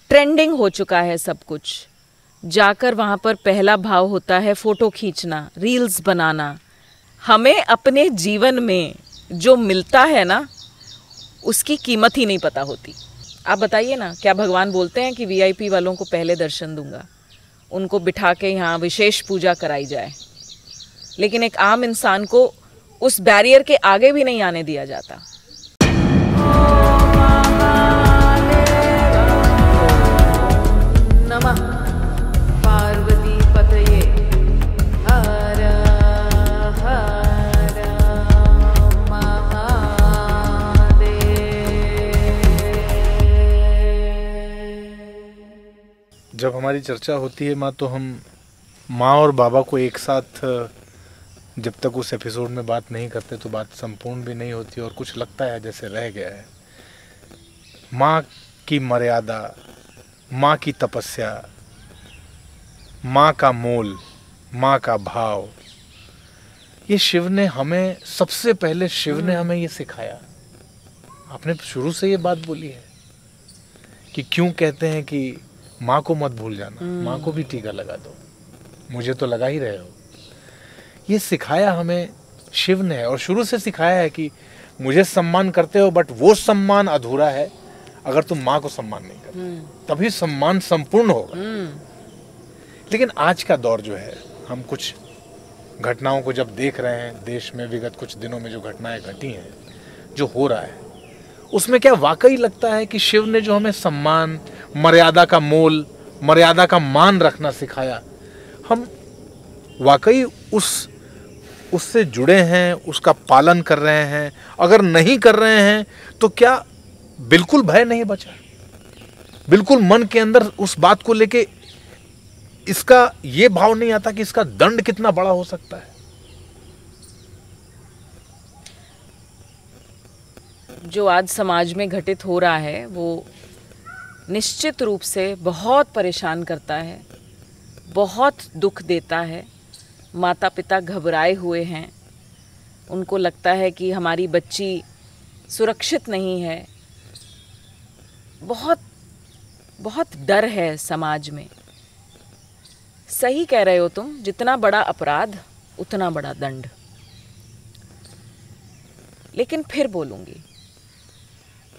Trending हो चुका है सब कुछ। जाकर वहाँ पर पहला भाव होता है फ़ोटो खींचना, रील्स बनाना। हमें अपने जीवन में जो मिलता है ना, उसकी कीमत ही नहीं पता होती। आप बताइए ना, क्या भगवान बोलते हैं कि वीआईपी वालों को पहले दर्शन दूंगा, उनको बिठा के यहाँ विशेष पूजा कराई जाए, लेकिन एक आम इंसान को उस बैरियर के आगे भी नहीं आने दिया जाता। नमः पार्वती पतये हर हर महादेव। जब हमारी चर्चा होती है माँ, तो हम माँ और बाबा को एक साथ जब तक उस एपिसोड में बात नहीं करते तो बात संपूर्ण भी नहीं होती और कुछ लगता है जैसे रह गया है। माँ की मर्यादा, माँ की तपस्या, माँ का मोल, माँ का भाव, ये शिव ने हमें, सबसे पहले शिव ने हमें ये सिखाया। आपने शुरू से ये बात बोली है कि क्यों कहते हैं कि माँ को मत भूल जाना, माँ को भी टीका लगा दो, मुझे तो लगा ही रहे हो। ये सिखाया हमें शिव ने, और शुरू से सिखाया है कि मुझे सम्मान करते हो, बट वो सम्मान अधूरा है अगर तुम माँ को सम्मान नहीं करते, तभी सम्मान संपूर्ण होगा। लेकिन आज का दौर जो है, हम कुछ घटनाओं को जब देख रहे हैं, देश में विगत कुछ दिनों में जो घटनाएं घटी हैं, जो हो रहा है, उसमें क्या वाकई लगता है कि शिव ने जो हमें सम्मान, मर्यादा का मोल, मर्यादा का मान रखना सिखाया, हम वाकई उससे जुड़े हैं, उसका पालन कर रहे हैं? अगर नहीं कर रहे हैं तो क्या बिल्कुल भय नहीं बचा? बिल्कुल मन के अंदर उस बात को लेके इसका ये भाव नहीं आता कि इसका दंड कितना बड़ा हो सकता है? जो आज समाज में घटित हो रहा है वो निश्चित रूप से बहुत परेशान करता है, बहुत दुख देता है। माता पिता घबराए हुए हैं, उनको लगता है कि हमारी बच्ची सुरक्षित नहीं है। बहुत बहुत डर है समाज में। सही कह रहे हो तुम, जितना बड़ा अपराध उतना बड़ा दंड। लेकिन फिर बोलूँगी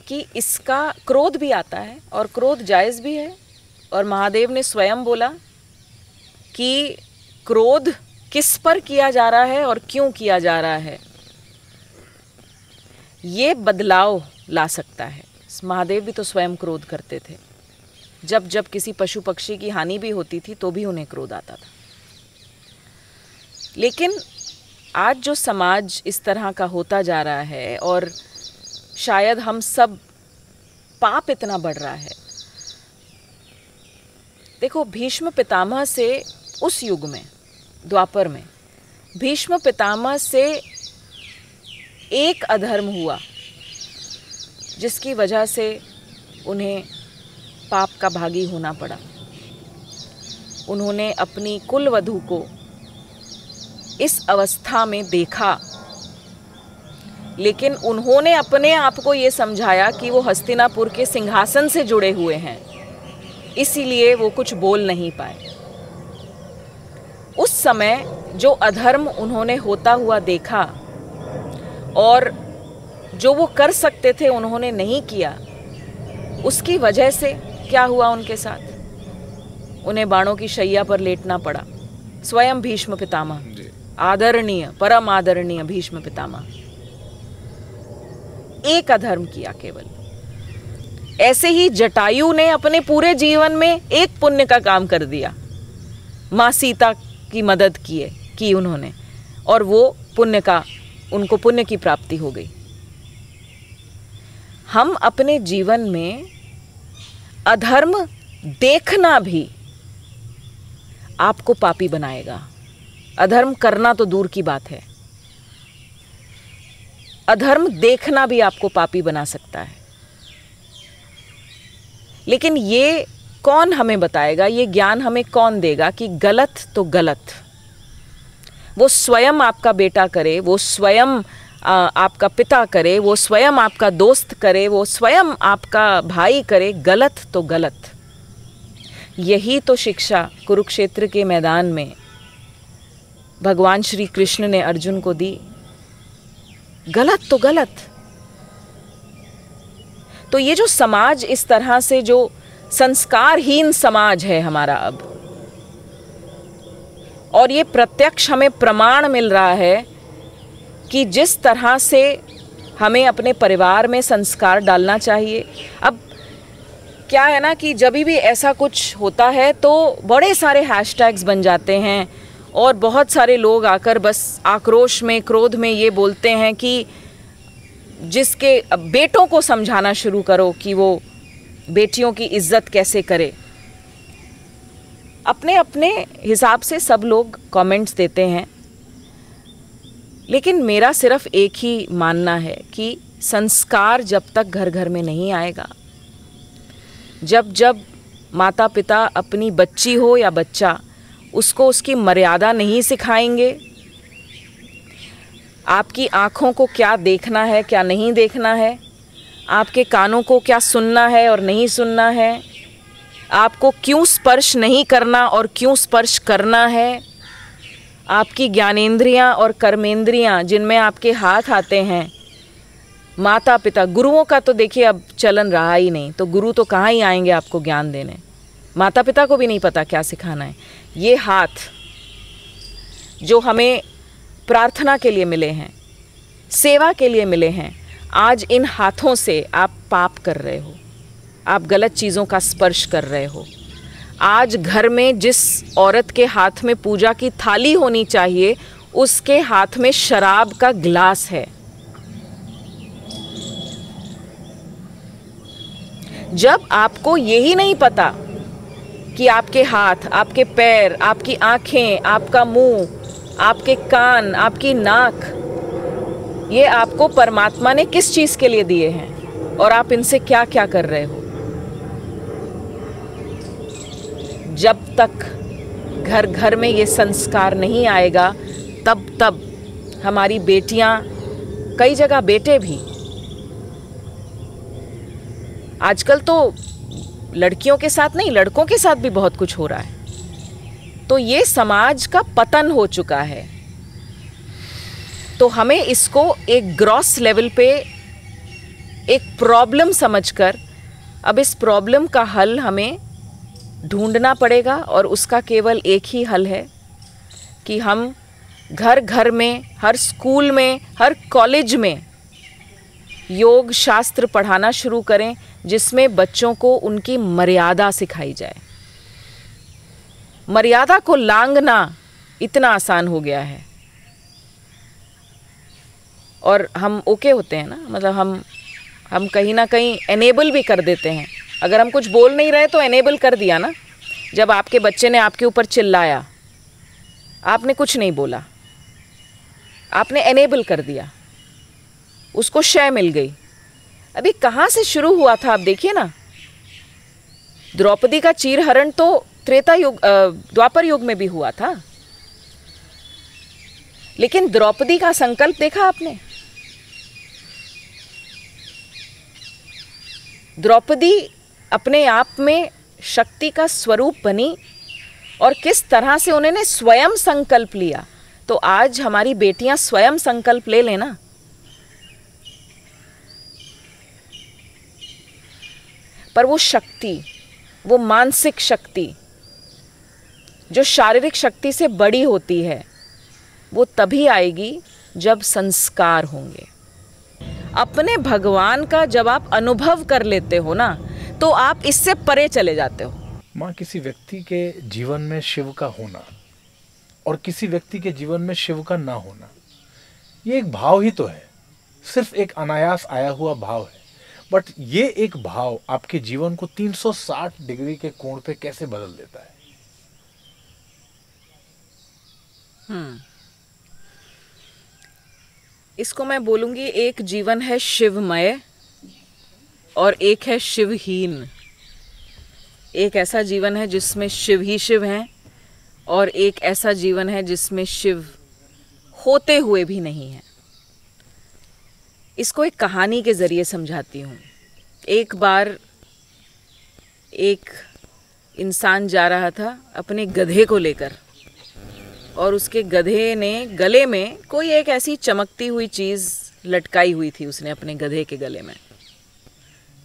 कि इसका क्रोध भी आता है, और क्रोध जायज़ भी है। और महादेव ने स्वयं बोला कि क्रोध किस पर किया जा रहा है और क्यों किया जा रहा है, ये बदलाव ला सकता है। महादेव भी तो स्वयं क्रोध करते थे। जब जब किसी पशु पक्षी की हानि भी होती थी तो भी उन्हें क्रोध आता था। लेकिन आज जो समाज इस तरह का होता जा रहा है, और शायद हम सब, पाप इतना बढ़ रहा है। देखो, भीष्म पितामह से उस युग में, द्वापर में, भीष्म पितामह से एक अधर्म हुआ जिसकी वजह से उन्हें पाप का भागी होना पड़ा। उन्होंने अपनी कुलवधू को इस अवस्था में देखा, लेकिन उन्होंने अपने आप को ये समझाया कि वो हस्तिनापुर के सिंहासन से जुड़े हुए हैं, इसीलिए वो कुछ बोल नहीं पाए। उस समय जो अधर्म उन्होंने होता हुआ देखा, और जो वो कर सकते थे उन्होंने नहीं किया, उसकी वजह से क्या हुआ उनके साथ? उन्हें बाणों की शैया पर लेटना पड़ा। स्वयं भीष्म पितामह, आदरणीय, परम आदरणीय भीष्म पितामह, एक अधर्म किया केवल। ऐसे ही जटायु ने अपने पूरे जीवन में एक पुण्य का काम कर दिया। माँ सीता की मदद की उन्होंने, और वो पुण्य का, उनको पुण्य की प्राप्ति हो गई। हम अपने जीवन में अधर्म देखना भी आपको पापी बनाएगा। अधर्म करना तो दूर की बात है, अधर्म देखना भी आपको पापी बना सकता है। लेकिन ये कौन हमें बताएगा, ये ज्ञान हमें कौन देगा कि गलत तो गलत? वो स्वयं आपका बेटा करे, वो स्वयं आपका पिता करे, वो स्वयं आपका दोस्त करे, वो स्वयं आपका भाई करे, गलत तो गलत। यही तो शिक्षा कुरुक्षेत्र के मैदान में भगवान श्री कृष्ण ने अर्जुन को दी। गलत तो गलत। तो ये जो समाज इस तरह से, जो संस्कारहीन समाज है हमारा अब, और ये प्रत्यक्ष हमें प्रमाण मिल रहा है कि जिस तरह से हमें अपने परिवार में संस्कार डालना चाहिए। अब क्या है ना कि जब भी ऐसा कुछ होता है तो बड़े सारे हैशटैग्स बन जाते हैं और बहुत सारे लोग आकर बस आक्रोश में, क्रोध में ये बोलते हैं कि जिसके बेटों को समझाना शुरू करो कि वो बेटियों की इज्जत कैसे करे। अपने अपने हिसाब से सब लोग कमेंट्स देते हैं, लेकिन मेरा सिर्फ एक ही मानना है कि संस्कार जब तक घर घर में नहीं आएगा, जब जब माता पिता अपनी बच्ची हो या बच्चा उसको उसकी मर्यादा नहीं सिखाएंगे, आपकी आँखों को क्या देखना है क्या नहीं देखना है, आपके कानों को क्या सुनना है और नहीं सुनना है, आपको क्यों स्पर्श नहीं करना और क्यों स्पर्श करना है, आपकी ज्ञानेंद्रियां और कर्मेंद्रियां जिनमें आपके हाथ आते हैं, माता पिता, गुरुओं का तो देखिए अब चलन रहा ही नहीं, तो गुरु तो कहाँ ही आएंगे आपको ज्ञान देने, माता पिता को भी नहीं पता क्या सिखाना है। ये हाथ जो हमें प्रार्थना के लिए मिले हैं, सेवा के लिए मिले हैं, आज इन हाथों से आप पाप कर रहे हो, आप गलत चीज़ों का स्पर्श कर रहे हो। आज घर में जिस औरत के हाथ में पूजा की थाली होनी चाहिए उसके हाथ में शराब का गिलास है। जब आपको यही नहीं पता कि आपके हाथ, आपके पैर, आपकी आंखें, आपका मुंह, आपके कान, आपकी नाक, ये आपको परमात्मा ने किस चीज़ के लिए दिए हैं और आप इनसे क्या क्या कर रहे हो, जब तक घर घर में ये संस्कार नहीं आएगा तब हमारी बेटियां, कई जगह बेटे भी, आजकल तो लड़कियों के साथ नहीं लड़कों के साथ भी बहुत कुछ हो रहा है, तो ये समाज का पतन हो चुका है। तो हमें इसको एक ग्रॉस लेवल पे एक प्रॉब्लम समझकर अब इस प्रॉब्लम का हल हमें ढूंढना पड़ेगा, और उसका केवल एक ही हल है कि हम घर घर में, हर स्कूल में, हर कॉलेज में योग शास्त्र पढ़ाना शुरू करें, जिसमें बच्चों को उनकी मर्यादा सिखाई जाए। मर्यादा को लांघना इतना आसान हो गया है और हम ओके होते हैं ना, मतलब हम कहीं ना कहीं एनेबल भी कर देते हैं। अगर हम कुछ बोल नहीं रहे तो एनेबल कर दिया ना। जब आपके बच्चे ने आपके ऊपर चिल्लाया, आपने कुछ नहीं बोला, आपने एनेबल कर दिया, उसको शय मिल गई। अभी कहाँ से शुरू हुआ था आप देखिए ना। द्रौपदी का चीरहरण तो त्रेता युग, द्वापर युग में भी हुआ था, लेकिन द्रौपदी का संकल्प देखा आपने। द्रौपदी अपने आप में शक्ति का स्वरूप बनी और किस तरह से उन्होंने स्वयं संकल्प लिया। तो आज हमारी बेटियां स्वयं संकल्प ले लेना। पर वो शक्ति, वो मानसिक शक्ति जो शारीरिक शक्ति से बड़ी होती है, वो तभी आएगी जब संस्कार होंगे। अपने भगवान का जब आप अनुभव कर लेते हो ना, तो आप इससे परे चले जाते हो। माँ, किसी व्यक्ति के जीवन में शिव का होना और किसी व्यक्ति के जीवन में शिव का ना होना, ये एक भाव ही तो है, सिर्फ एक अनायास आया हुआ भाव है। बट ये एक भाव आपके जीवन को 360 डिग्री के कोण पे कैसे बदल देता है। इसको मैं बोलूंगी, एक जीवन है शिवमय और एक है शिवहीन। एक ऐसा जीवन है जिसमें शिव ही शिव हैं, और एक ऐसा जीवन है जिसमें शिव होते हुए भी नहीं है। इसको एक कहानी के ज़रिए समझाती हूँ। एक बार एक इंसान जा रहा था अपने गधे को लेकर, और उसके गधे ने गले में कोई एक ऐसी चमकती हुई चीज़ लटकाई हुई थी उसने अपने गधे के गले में।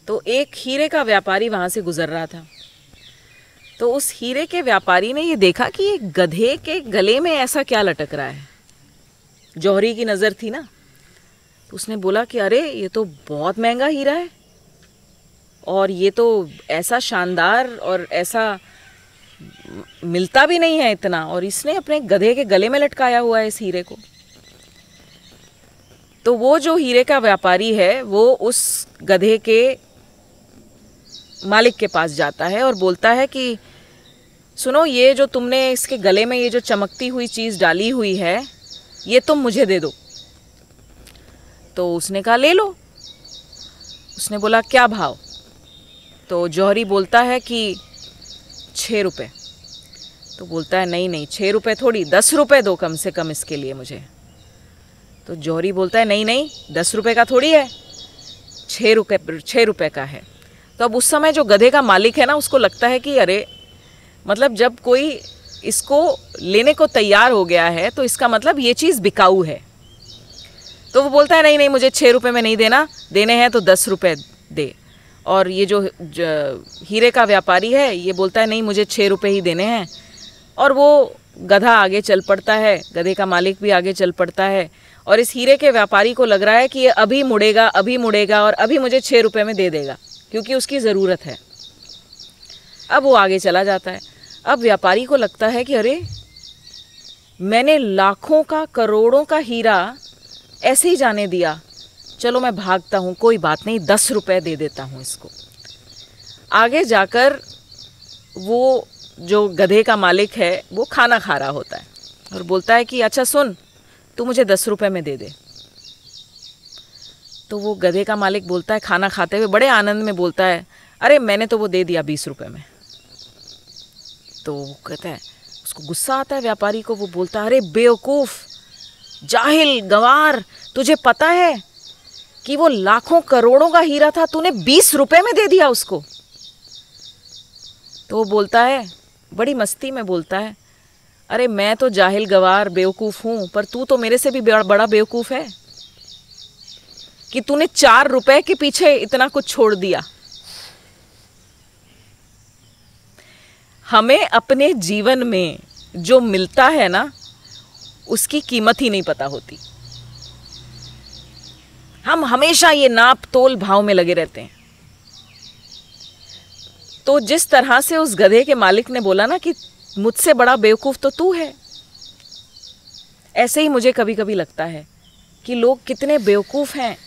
तो एक हीरे का व्यापारी वहाँ से गुजर रहा था। तो उस हीरे के व्यापारी ने ये देखा कि ये गधे के गले में ऐसा क्या लटक रहा है। जौहरी की नज़र थी ना, तो उसने बोला कि अरे ये तो बहुत महंगा हीरा है, और ये तो ऐसा शानदार और ऐसा मिलता भी नहीं है इतना, और इसने अपने गधे के गले में लटकाया हुआ है इस हीरे को। तो वो जो हीरे का व्यापारी है वो उस गधे के मालिक के पास जाता है और बोलता है कि सुनो, ये जो तुमने इसके गले में ये जो चमकती हुई चीज़ डाली हुई है, ये तुम मुझे दे दो। तो उसने कहा ले लो। उसने बोला क्या भाव? तो जौहरी बोलता है कि 6 रुपये। तो बोलता है नहीं नहीं, 6 रुपये थोड़ी, 10 रुपये दो कम से कम इसके लिए मुझे। तो जौहरी बोलता है नहीं नहीं, 10 रुपये का थोड़ी है, 6 रुपये का है। तो अब उस समय जो गधे का मालिक है ना, उसको लगता है कि अरे मतलब जब कोई इसको लेने को तैयार हो गया है तो इसका मतलब ये चीज़ बिकाऊ है। तो वो बोलता है नहीं नहीं, मुझे 6 रुपये में नहीं देना, देने हैं तो 10 रुपये दे। और ये जो हीरे का व्यापारी है ये बोलता है नहीं, मुझे 6 रुपये ही देने हैं। और वो गधा आगे चल पड़ता है, गधे का मालिक भी आगे चल पड़ता है, और इस हीरे के व्यापारी को लग रहा है कि ये अभी मुड़ेगा और अभी मुझे 6 रुपये में दे देगा, क्योंकि उसकी ज़रूरत है। अब वो आगे चला जाता है। अब व्यापारी को लगता है कि अरे मैंने लाखों का, करोड़ों का हीरा ऐसे ही जाने दिया, चलो मैं भागता हूँ, कोई बात नहीं, 10 रुपये दे देता हूँ इसको। आगे जाकर वो जो गधे का मालिक है वो खाना खा रहा होता है और बोलता है कि अच्छा सुन, तू मुझे 10 रुपये में दे दे। तो वो गधे का मालिक बोलता है, खाना खाते हुए बड़े आनंद में बोलता है, अरे मैंने तो वो दे दिया 20 रुपये में। तो वो कहता है, उसको गुस्सा आता है व्यापारी को। वो बोलता है, अरे बेवकूफ़, जाहिल, गंवार, तुझे पता है कि वो लाखों करोड़ों का हीरा था, तूने 20 रुपये में दे दिया उसको। तो वो बोलता है, बड़ी मस्ती में बोलता है, अरे मैं तो जाहिल, गंवार, बेवकूफ़ हूँ, पर तू तो मेरे से भी बड़ा बेवकूफ़ है कि तूने 4 रुपये के पीछे इतना कुछ छोड़ दिया। हमें अपने जीवन में जो मिलता है ना, उसकी कीमत ही नहीं पता होती। हम हमेशा ये नाप तोल भाव में लगे रहते हैं। तो जिस तरह से उस गधे के मालिक ने बोला ना कि मुझसे बड़ा बेवकूफ़ तो तू है, ऐसे ही मुझे कभी कभी लगता है कि लोग कितने बेवकूफ़ हैं,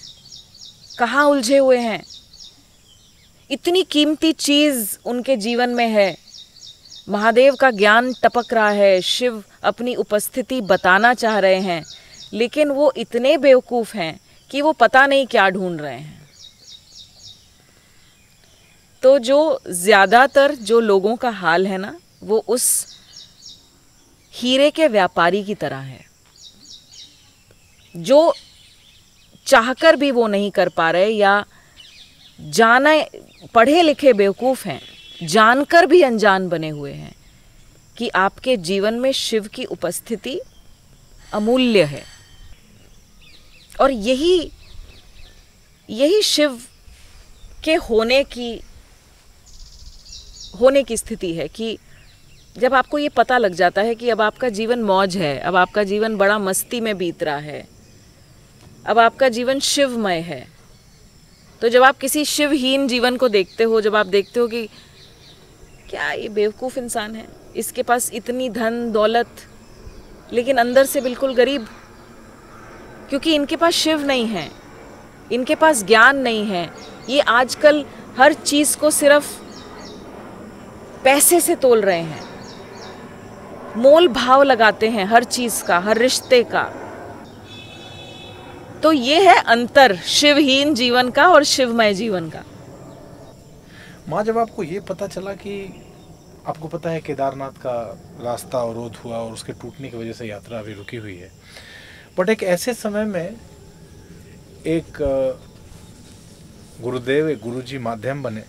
कहाँ उलझे हुए हैं। इतनी कीमती चीज़ उनके जीवन में है, महादेव का ज्ञान टपक रहा है, शिव अपनी उपस्थिति बताना चाह रहे हैं, लेकिन वो इतने बेवकूफ़ हैं कि वो पता नहीं क्या ढूंढ रहे हैं। तो जो ज़्यादातर जो लोगों का हाल है ना, वो उस हीरे के व्यापारी की तरह है, जो चाहकर भी वो नहीं कर पा रहे, या जाने पढ़े लिखे बेवकूफ़ हैं, जानकर भी अनजान बने हुए हैं कि आपके जीवन में शिव की उपस्थिति अमूल्य है। और यही शिव के होने की स्थिति है कि जब आपको ये पता लग जाता है कि अब आपका जीवन मौज है, अब आपका जीवन बड़ा मस्ती में बीत रहा है, अब आपका जीवन शिवमय है। तो जब आप किसी शिवहीन जीवन को देखते हो, जब आप देखते हो कि क्या ये बेवकूफ़ इंसान है, इसके पास इतनी धन दौलत, लेकिन अंदर से बिल्कुल गरीब, क्योंकि इनके पास शिव नहीं है, इनके पास ज्ञान नहीं है। ये आजकल हर चीज़ को सिर्फ पैसे से तोल रहे हैं, मोल भाव लगाते हैं हर चीज़ का, हर रिश्ते का। तो ये है अंतर शिवहीन जीवन का और शिवमय जीवन का। माँ, जब आपको ये पता चला कि आपको पता है केदारनाथ का रास्ता अवरोध हुआ और उसके टूटने की वजह से यात्रा अभी रुकी हुई है, बट एक ऐसे समय में एक गुरुदेव, एक गुरुजी माध्यम बने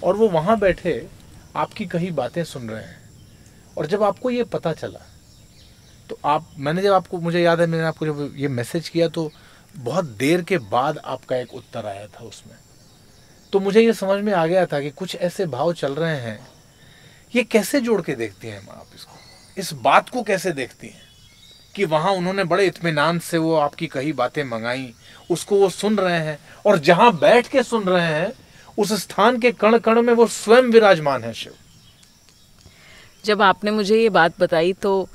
और वो वहाँ बैठे आपकी कही बातें सुन रहे हैं, और जब आपको ये पता चला तो मैंने जब आपको, मुझे याद है मैंने आपको जब ये मैसेज किया तो बहुत देर के बाद आपका एक उत्तर आया था उसमें। तो मुझे ये समझ में आ गया था कि कुछ ऐसे भाव चल रहे हैं। ये कैसे जोड़ के देखती हैं माँ आप इसको, इस बात को कैसे देखती हैं कि वहाँ उन्होंने बड़े इत्मीनान से वो आपकी कही बातें मंगाई, उसको वो सुन रहे हैं, और जहाँ बैठ के सुन रहे हैं उस स्थान के कण कण में वो स्वयं विराजमान है शिव। जब आपने मुझे ये बात बताई तो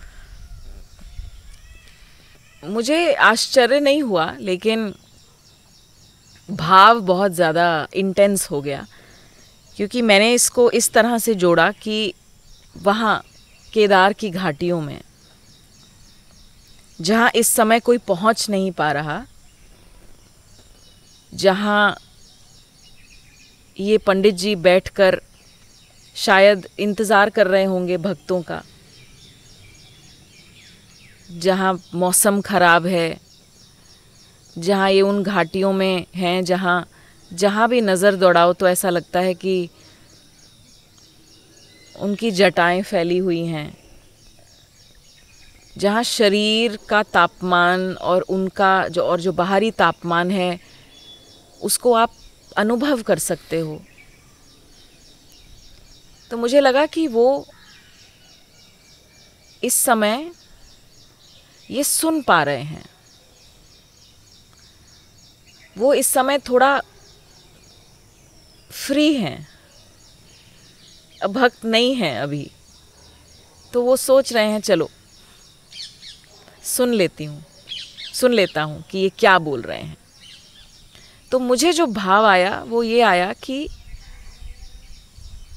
मुझे आश्चर्य नहीं हुआ, लेकिन भाव बहुत ज़्यादा इंटेंस हो गया, क्योंकि मैंने इसको इस तरह से जोड़ा कि वहाँ केदार की घाटियों में, जहाँ इस समय कोई पहुँच नहीं पा रहा, जहाँ ये पंडित जी बैठकर शायद इंतज़ार कर रहे होंगे भक्तों का, जहाँ मौसम ख़राब है, जहाँ ये उन घाटियों में हैं जहाँ भी नज़र दौड़ाओ तो ऐसा लगता है कि उनकी जटाएं फैली हुई हैं, जहाँ शरीर का तापमान और उनका जो बाहरी तापमान है उसको आप अनुभव कर सकते हो। तो मुझे लगा कि वो इस समय ये सुन पा रहे हैं, वो इस समय थोड़ा फ्री हैं, भक्त नहीं हैं अभी, तो वो सोच रहे हैं चलो सुन लेता हूँ कि ये क्या बोल रहे हैं। तो मुझे जो भाव आया वो ये आया कि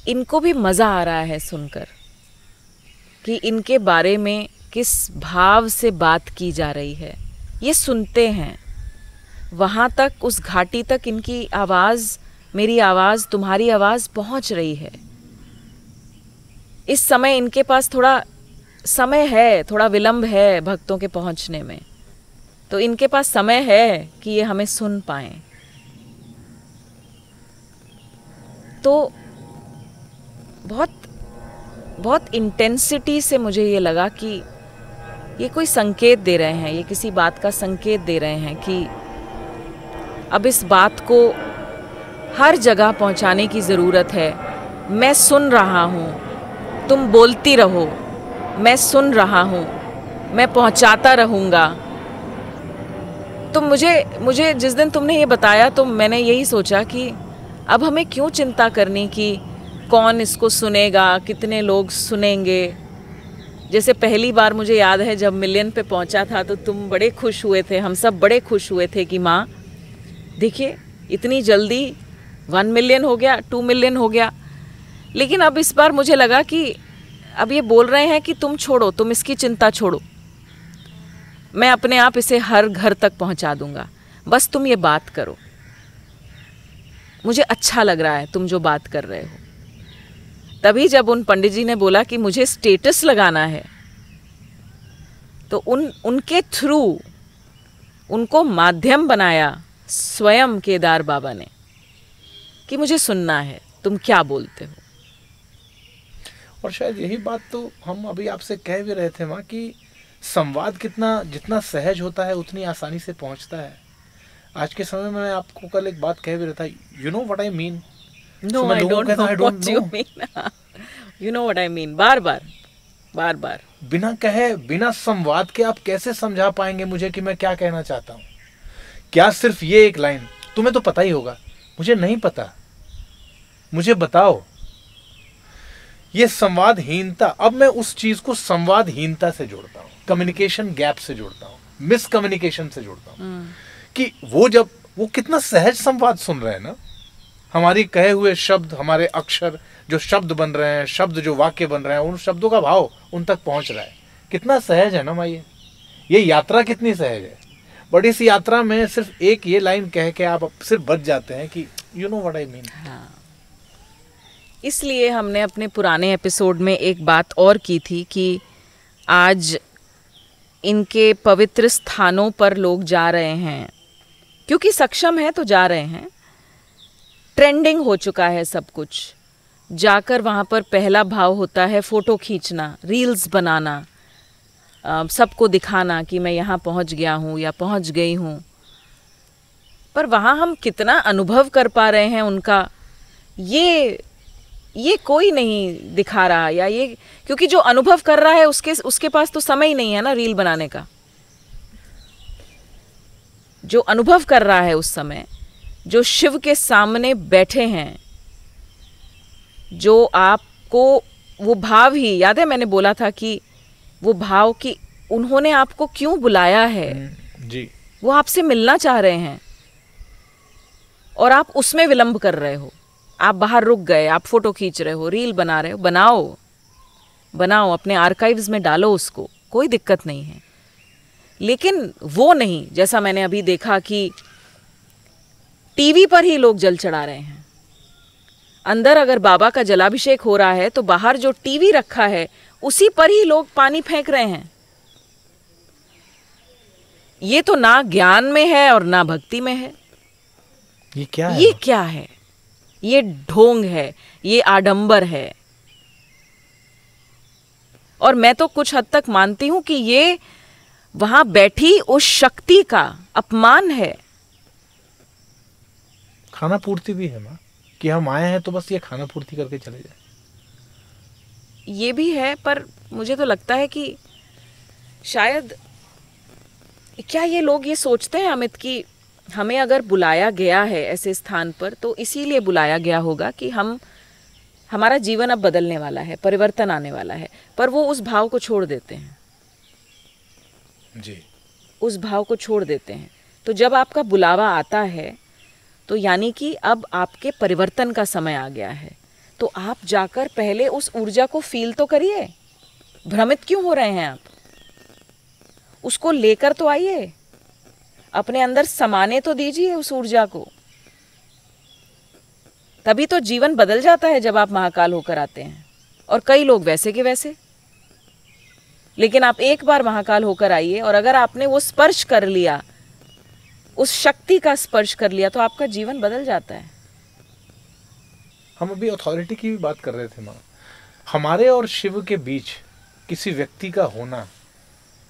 इनको भी मज़ा आ रहा है सुनकर कि इनके बारे में किस भाव से बात की जा रही है। ये सुनते हैं, वहाँ तक, उस घाटी तक इनकी आवाज़, मेरी आवाज़, तुम्हारी आवाज़ पहुँच रही है। इस समय इनके पास थोड़ा समय है, थोड़ा विलंब है भक्तों के पहुँचने में, तो इनके पास समय है कि ये हमें सुन पाएं। तो बहुत इंटेंसिटी से मुझे ये लगा कि ये कोई संकेत दे रहे हैं, ये किसी बात का संकेत दे रहे हैं कि अब इस बात को हर जगह पहुंचाने की ज़रूरत है। मैं सुन रहा हूँ, तुम बोलती रहो, मैं सुन रहा हूँ, मैं पहुंचाता रहूँगा। तो मुझे जिस दिन तुमने ये बताया तो मैंने यही सोचा कि अब हमें क्यों चिंता करनी कि कौन इसको सुनेगा, कितने लोग सुनेंगे। जैसे पहली बार मुझे याद है जब मिलियन पे पहुंचा था तो तुम बड़े खुश हुए थे, हम सब बड़े खुश हुए थे कि माँ देखिए इतनी जल्दी 1 मिलियन हो गया, 2 मिलियन हो गया। लेकिन अब इस बार मुझे लगा कि अब ये बोल रहे हैं कि तुम छोड़ो, तुम इसकी चिंता छोड़ो, मैं अपने आप इसे हर घर तक पहुंचा दूंगा, बस तुम ये बात करो। मुझे अच्छा लग रहा है तुम जो बात कर रहे हो। तभी जब उन पंडित जी ने बोला कि मुझे स्टेटस लगाना है, तो उनके थ्रू उनको माध्यम बनाया स्वयं केदार बाबा ने कि मुझे सुनना है, तुम क्या बोलते हो। और शायद यही बात तो हम अभी आपसे कह भी रहे थे माँ कि संवाद जितना सहज होता है उतनी आसानी से पहुंचता है। आज के समय में मैं आपको कल एक बात कह भी रहा था, you know what I mean. No, I don't know what you mean. You know what I mean. बार बार बिना कहे, बिना संवाद के आप कैसे समझा पाएंगे मुझे कि मैं क्या कहना चाहता हूँ। क्या सिर्फ ये एक लाइन, तुम्हें तो पता ही होगा, मुझे नहीं पता, मुझे बताओ। ये संवादहीनता, अब मैं उस चीज को संवादहीनता से जोड़ता हूँ, कम्युनिकेशन गैप से जोड़ता हूँ, मिसकम्युनिकेशन से जोड़ता हूँ। कि वो कितना सहज संवाद सुन रहे हैं ना। हमारी कहे हुए शब्द, हमारे अक्षर जो शब्द बन रहे हैं, शब्द जो वाक्य बन रहे हैं, उन शब्दों का भाव उन तक पहुंच रहा है। कितना सहज है ना माँ, ये यात्रा कितनी सहज है। बट इस यात्रा में सिर्फ एक ये लाइन कह के आप सिर्फ बच जाते हैं कि you know what I mean. इसलिए हमने अपने पुराने एपिसोड में एक बात और की थी कि आज इनके पवित्र स्थानों पर लोग जा रहे हैं, क्योंकि सक्षम है तो जा रहे हैं। ट्रेंडिंग हो चुका है सब कुछ, जाकर वहाँ पर पहला भाव होता है फ़ोटो खींचना, रील्स बनाना, सबको दिखाना कि मैं यहाँ पहुँच गया हूँ या पहुँच गई हूँ। पर वहाँ हम कितना अनुभव कर पा रहे हैं उनका, ये कोई नहीं दिखा रहा, या ये क्योंकि जो अनुभव कर रहा है उसके पास तो समय ही नहीं है ना रील बनाने का। जो अनुभव कर रहा है उस समय, जो शिव के सामने बैठे हैं, जो आपको वो भाव ही याद है, मैंने बोला था कि वो भाव कि उन्होंने आपको क्यों बुलाया है जी, वो आपसे मिलना चाह रहे हैं और आप उसमें विलंब कर रहे हो। आप बाहर रुक गए, आप फोटो खींच रहे हो, रील बना रहे हो, बनाओ, अपने आर्काइव्स में डालो उसको, कोई दिक्कत नहीं है। लेकिन वो नहीं, जैसा मैंने अभी देखा कि टीवी पर ही लोग जल चढ़ा रहे हैं। अंदर अगर बाबा का जलाभिषेक हो रहा है तो बाहर जो टीवी रखा है उसी पर ही लोग पानी फेंक रहे हैं। ये तो ना ज्ञान में है और ना भक्ति में है। ये क्या है? ये क्या है? ये ढोंग है, ये आडंबर है। और मैं तो कुछ हद तक मानती हूं कि ये वहां बैठी उस शक्ति का अपमान है। खाना पूर्ति भी है माँ, कि हम आए हैं तो बस ये खाना पूर्ति करके चले जाए। ये भी है, पर मुझे तो लगता है कि शायद क्या ये लोग ये सोचते हैं अमित कि हमें अगर बुलाया गया है ऐसे स्थान पर तो इसीलिए बुलाया गया होगा कि हमारा जीवन अब बदलने वाला है, परिवर्तन आने वाला है। पर वो उस भाव को छोड़ देते हैं जी, उस भाव को छोड़ देते हैं। तो जब आपका बुलावा आता है तो यानी कि अब आपके परिवर्तन का समय आ गया है। तो आप जाकर पहले उस ऊर्जा को फील तो करिए। भ्रमित क्यों हो रहे हैं आप? उसको लेकर तो आइए, अपने अंदर समाने तो दीजिए उस ऊर्जा को। तभी तो जीवन बदल जाता है जब आप महाकाल होकर आते हैं। और कई लोग वैसे के वैसे। लेकिन आप एक बार महाकाल होकर आइए और अगर आपने वो स्पर्श कर लिया, उस शक्ति का स्पर्श कर लिया, तो आपका जीवन बदल जाता है। हम अभी अथॉरिटी की भी बात कर रहे थे माँ। हमारे और शिव के बीच किसी व्यक्ति का होना,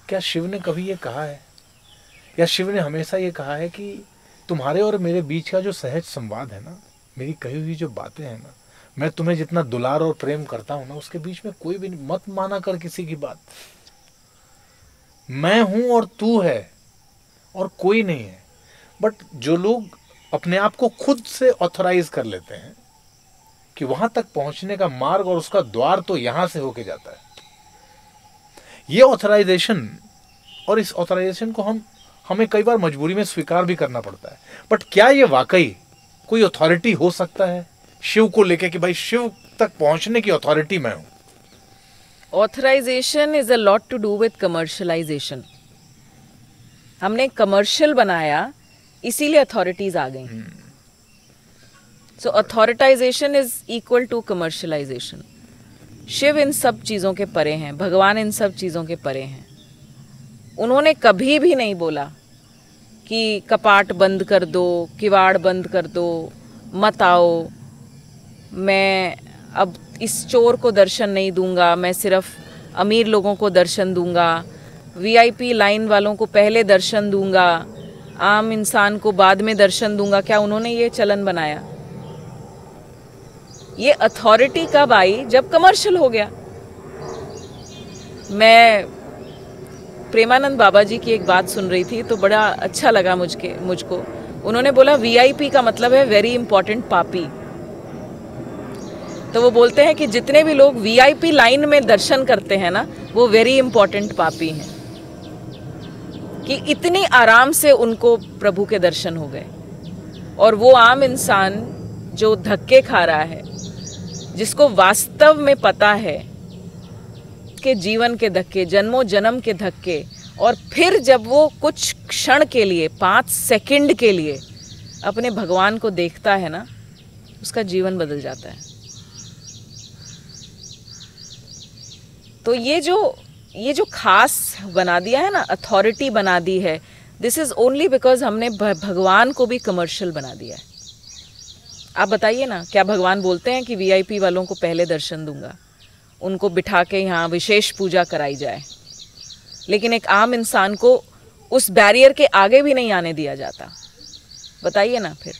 क्या शिव ने कभी ये कहा है? या शिव ने हमेशा ये कहा है कि तुम्हारे और मेरे बीच का जो सहज संवाद है ना, मेरी कही हुई जो बातें हैं ना, मैं तुम्हें जितना दुलार और प्रेम करता हूं ना, उसके बीच में कोई भी मत माना कर किसी की बात। मैं हूं और तू है और कोई नहीं है। बट जो लोग अपने आप को खुद से ऑथराइज कर लेते हैं कि वहां तक पहुंचने का मार्ग और उसका द्वार तो यहां से होके जाता है, ये ऑथराइजेशन, और इस ऑथराइजेशन को हमें कई बार मजबूरी में स्वीकार भी करना पड़ता है। बट क्या ये वाकई कोई अथॉरिटी हो सकता है शिव को लेके कि भाई शिव तक पहुंचने की अथॉरिटी मैं हूं? Authorisation is a lot to do with commercialisation. हमने कमर्शियल बनाया, इसीलिए अथॉरिटीज आ गई। So authorisation is equal to commercialisation. Shiv इन सब चीज़ों के परे हैं, भगवान इन सब चीज़ों के परे हैं। उन्होंने कभी भी नहीं बोला कि कपाट बंद कर दो, किवाड़ बंद कर दो, मत आओ, मैं अब इस चोर को दर्शन नहीं दूंगा, मैं सिर्फ अमीर लोगों को दर्शन दूंगा, वीआईपी लाइन वालों को पहले दर्शन दूंगा, आम इंसान को बाद में दर्शन दूंगा। क्या उन्होंने ये चलन बनाया? ये अथॉरिटी कब आई? जब कमर्शियल हो गया। मैं प्रेमानंद बाबा जी की एक बात सुन रही थी तो बड़ा अच्छा लगा मुझको। उन्होंने बोला वीआईपी का मतलब है वेरी इंपॉर्टेंट पापी। तो वो बोलते हैं कि जितने भी लोग वीआईपी लाइन में दर्शन करते हैं ना, वो वेरी इंपॉर्टेंट पापी हैं, कि इतनी आराम से उनको प्रभु के दर्शन हो गए। और वो आम इंसान जो धक्के खा रहा है, जिसको वास्तव में पता है के जीवन के धक्के, जन्मों जन्म के धक्के, और फिर जब वो कुछ क्षण के लिए, 5 सेकंड के लिए अपने भगवान को देखता है ना, उसका जीवन बदल जाता है। तो ये जो खास बना दिया है ना, अथॉरिटी बना दी है, दिस इज ओनली बिकॉज हमने भगवान को भी कमर्शियल बना दिया है। आप बताइए ना, क्या भगवान बोलते हैं कि वीआईपी वालों को पहले दर्शन दूंगा, उनको बिठा के यहाँ विशेष पूजा कराई जाए, लेकिन एक आम इंसान को उस बैरियर के आगे भी नहीं आने दिया जाता? बताइए ना फिर।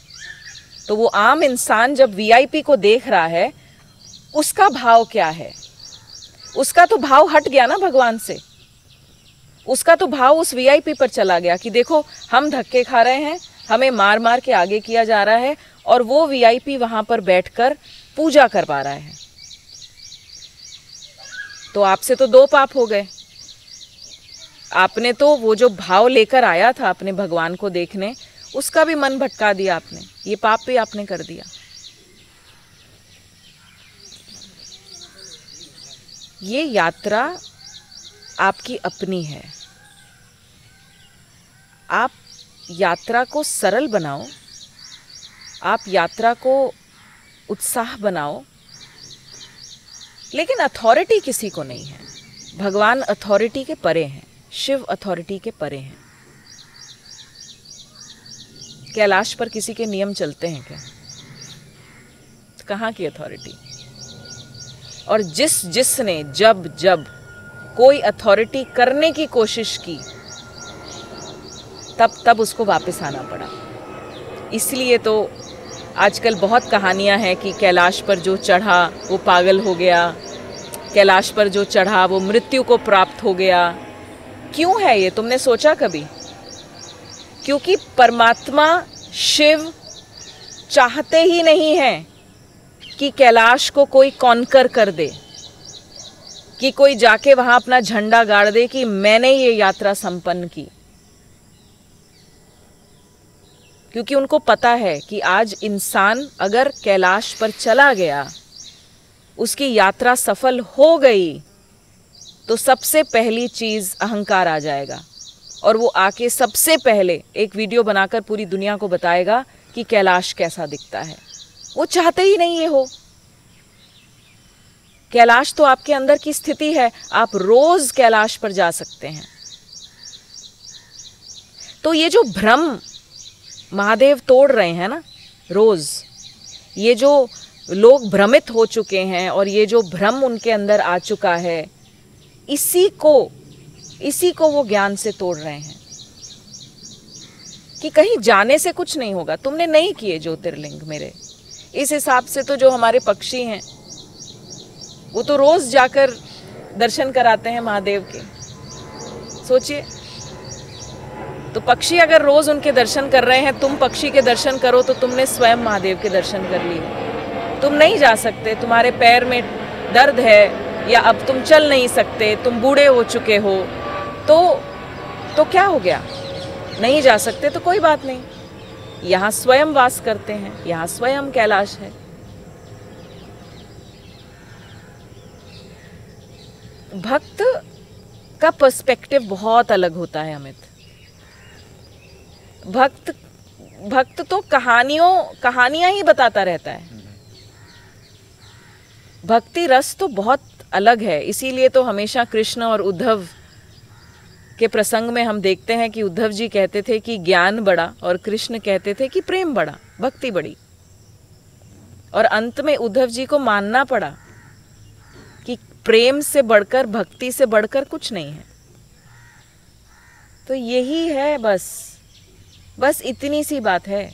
तो वो आम इंसान जब वीआईपी को देख रहा है, उसका भाव क्या है? उसका तो भाव हट गया ना भगवान से, उसका तो भाव उस वीआईपी पर चला गया कि देखो हम धक्के खा रहे हैं, हमें मार मार के आगे किया जा रहा है, और वो वीआईपी वहां पर बैठकर पूजा करवा रहा है। तो आपसे तो दो पाप हो गए। आपने तो वो जो भाव लेकर आया था अपने भगवान को देखने, उसका भी मन भटका दिया आपने, ये पाप भी आपने कर दिया। ये यात्रा आपकी अपनी है। आप यात्रा को सरल बनाओ, आप यात्रा को उत्साह बनाओ, लेकिन अथॉरिटी किसी को नहीं है। भगवान अथॉरिटी के परे हैं, शिव अथॉरिटी के परे हैं। कैलाश पर किसी के नियम चलते हैं क्या? कहाँ की अथॉरिटी? और जिसने जब जब कोई अथॉरिटी करने की कोशिश की, तब उसको वापस आना पड़ा। इसलिए तो आजकल बहुत कहानियां हैं कि कैलाश पर जो चढ़ा वो पागल हो गया, कैलाश पर जो चढ़ा वो मृत्यु को प्राप्त हो गया। क्यों है ये, तुमने सोचा कभी? क्योंकि परमात्मा शिव चाहते ही नहीं है कि कैलाश को कोई कॉन्कर कर दे, कि कोई जाके वहां अपना झंडा गाड़ दे कि मैंने ये यात्रा संपन्न की। क्योंकि उनको पता है कि आज इंसान अगर कैलाश पर चला गया, उसकी यात्रा सफल हो गई, तो सबसे पहली चीज अहंकार आ जाएगा, और वो आके सबसे पहले एक वीडियो बनाकर पूरी दुनिया को बताएगा कि कैलाश कैसा दिखता है। वो चाहते ही नहीं ये हो। कैलाश तो आपके अंदर की स्थिति है, आप रोज कैलाश पर जा सकते हैं। तो ये जो भ्रम महादेव तोड़ रहे हैं ना रोज, ये जो लोग भ्रमित हो चुके हैं और ये जो भ्रम उनके अंदर आ चुका है, इसी को वो ज्ञान से तोड़ रहे हैं कि कहीं जाने से कुछ नहीं होगा। तुमने नहीं किए ज्योतिर्लिंग मेरे, इस हिसाब से तो जो हमारे पक्षी हैं वो तो रोज जाकर दर्शन कराते हैं महादेव के। सोचिए, तो पक्षी अगर रोज उनके दर्शन कर रहे हैं, तुम पक्षी के दर्शन करो तो तुमने स्वयं महादेव के दर्शन कर लिए। तुम नहीं जा सकते, तुम्हारे पैर में दर्द है, या अब तुम चल नहीं सकते, तुम बूढ़े हो चुके हो, तो क्या हो गया? नहीं जा सकते तो कोई बात नहीं, यहाँ स्वयं वास करते हैं, यहाँ स्वयं कैलाश है। भक्त का पर्सपेक्टिव बहुत अलग होता है अमित। भक्त तो कहानियां ही बताता रहता है। भक्ति रस तो बहुत अलग है। इसीलिए तो हमेशा कृष्ण और उद्धव के प्रसंग में हम देखते हैं कि उद्धव जी कहते थे कि ज्ञान बड़ा, और कृष्ण कहते थे कि प्रेम बड़ा, भक्ति बड़ी। और अंत में उद्धव जी को मानना पड़ा कि प्रेम से बढ़कर, भक्ति से बढ़कर कुछ नहीं है। तो यही है, बस इतनी सी बात है।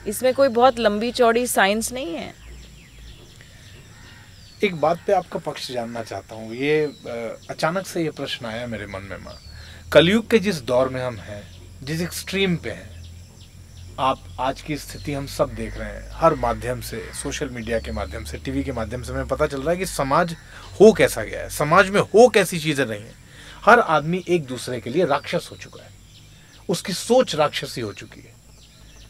इसमें कोई बहुत लंबी चौड़ी साइंस नहीं है। एक बात पे आपका पक्ष जानना चाहता हूँ। ये अचानक से ये प्रश्न आया मेरे मन में माँ, कलयुग के जिस दौर में हम हैं, जिस एक्सट्रीम पे हैं, आप आज की स्थिति हम सब देख रहे हैं, हर माध्यम से, सोशल मीडिया के माध्यम से, टीवी के माध्यम से हमें पता चल रहा है कि समाज हो कैसा गया है, समाज में हो कैसी चीजें रही हैं। हर आदमी एक दूसरे के लिए राक्षस हो चुका है, उसकी सोच राक्षसी हो चुकी है।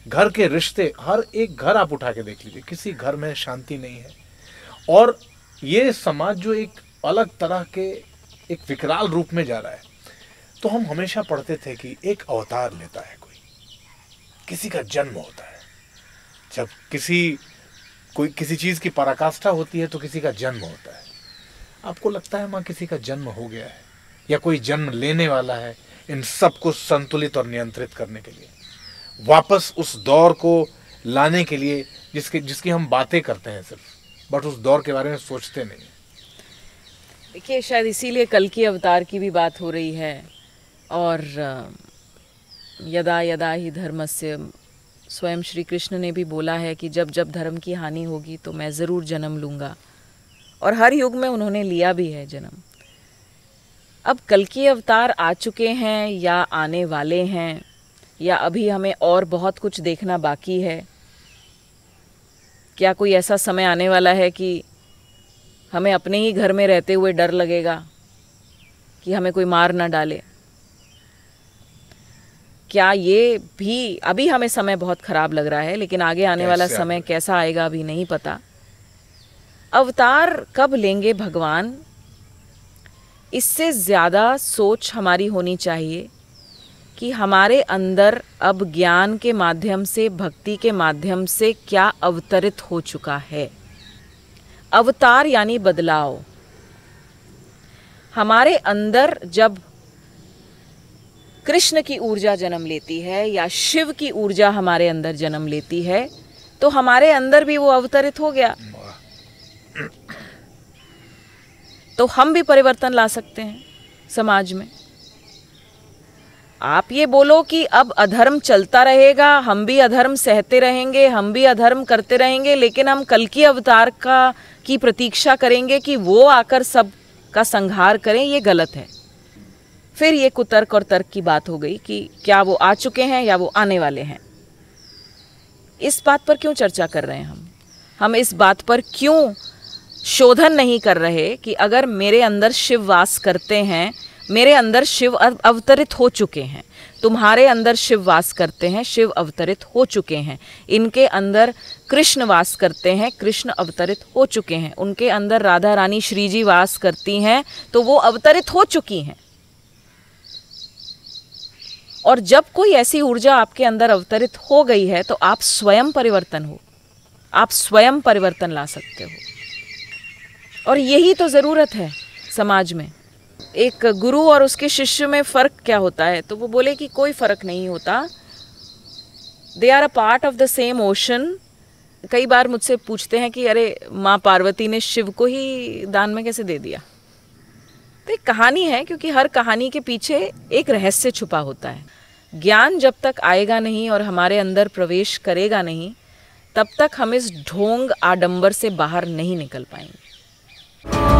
घर के रिश्ते, हर एक घर आप उठा के देख लीजिए, किसी घर में शांति नहीं है। और ये समाज जो एक अलग तरह के एक विकराल रूप में जा रहा है। तो हम हमेशा पढ़ते थे कि एक अवतार लेता है कोई, किसी का जन्म होता है, जब किसी चीज की पराकाष्ठा होती है तो किसी का जन्म होता है। आपको लगता है माँ किसी का जन्म हो गया है, या कोई जन्म लेने वाला है इन सब को संतुलित और नियंत्रित करने के लिए? वापस उस दौर को लाने के लिए जिसकी हम बातें करते हैं सिर्फ, बट उस दौर के बारे में सोचते नहीं। देखिए, शायद इसीलिए कल की अवतार की भी बात हो रही है, और यदा यदा ही धर्मस्य, स्वयं श्री कृष्ण ने भी बोला है कि जब जब धर्म की हानि होगी तो मैं ज़रूर जन्म लूँगा, और हर युग में उन्होंने लिया भी है जन्म। अब कल की अवतार आ चुके हैं या आने वाले हैं, या अभी हमें और बहुत कुछ देखना बाकी है? क्या कोई ऐसा समय आने वाला है कि हमें अपने ही घर में रहते हुए डर लगेगा कि हमें कोई मार ना डाले? क्या ये भी, अभी हमें समय बहुत ख़राब लग रहा है, लेकिन आगे आने वाला समय कैसा आएगा अभी नहीं पता। अवतार कब लेंगे भगवान, इससे ज़्यादा सोच हमारी होनी चाहिए कि हमारे अंदर अब ज्ञान के माध्यम से, भक्ति के माध्यम से क्या अवतरित हो चुका है। अवतार यानी बदलाव। हमारे अंदर जब कृष्ण की ऊर्जा जन्म लेती है या शिव की ऊर्जा हमारे अंदर जन्म लेती है, तो हमारे अंदर भी वो अवतरित हो गया, तो हम भी परिवर्तन ला सकते हैं समाज में। आप ये बोलो कि अब अधर्म चलता रहेगा, हम भी अधर्म सहते रहेंगे, हम भी अधर्म करते रहेंगे, लेकिन हम कल की अवतार की प्रतीक्षा करेंगे कि वो आकर सब का संहार करें, ये गलत है। फिर ये कुतर्क और तर्क की बात हो गई कि क्या वो आ चुके हैं या वो आने वाले हैं। इस बात पर क्यों चर्चा कर रहे हैं हम इस बात पर क्यों शोधन नहीं कर रहे कि अगर मेरे अंदर शिव वास करते हैं, मेरे अंदर शिव अवतरित हो चुके हैं, तुम्हारे अंदर शिव वास करते हैं, शिव अवतरित हो चुके हैं, इनके अंदर कृष्ण वास करते हैं, कृष्ण अवतरित हो चुके हैं, उनके अंदर राधा रानी श्री जी वास करती हैं, तो वो अवतरित हो चुकी हैं। और जब कोई ऐसी ऊर्जा आपके अंदर अवतरित हो गई है तो आप स्वयं परिवर्तन हो, आप स्वयं परिवर्तन ला सकते हो। और यही तो ज़रूरत है समाज में। एक गुरु और उसके शिष्य में फ़र्क क्या होता है, तो वो बोले कि कोई फ़र्क नहीं होता, they are a part of the same ocean. कई बार मुझसे पूछते हैं कि अरे माँ पार्वती ने शिव को ही दान में कैसे दे दिया। तो एक कहानी है, क्योंकि हर कहानी के पीछे एक रहस्य छुपा होता है। ज्ञान जब तक आएगा नहीं और हमारे अंदर प्रवेश करेगा नहीं, तब तक हम इस ढोंग आडंबर से बाहर नहीं निकल पाएंगे।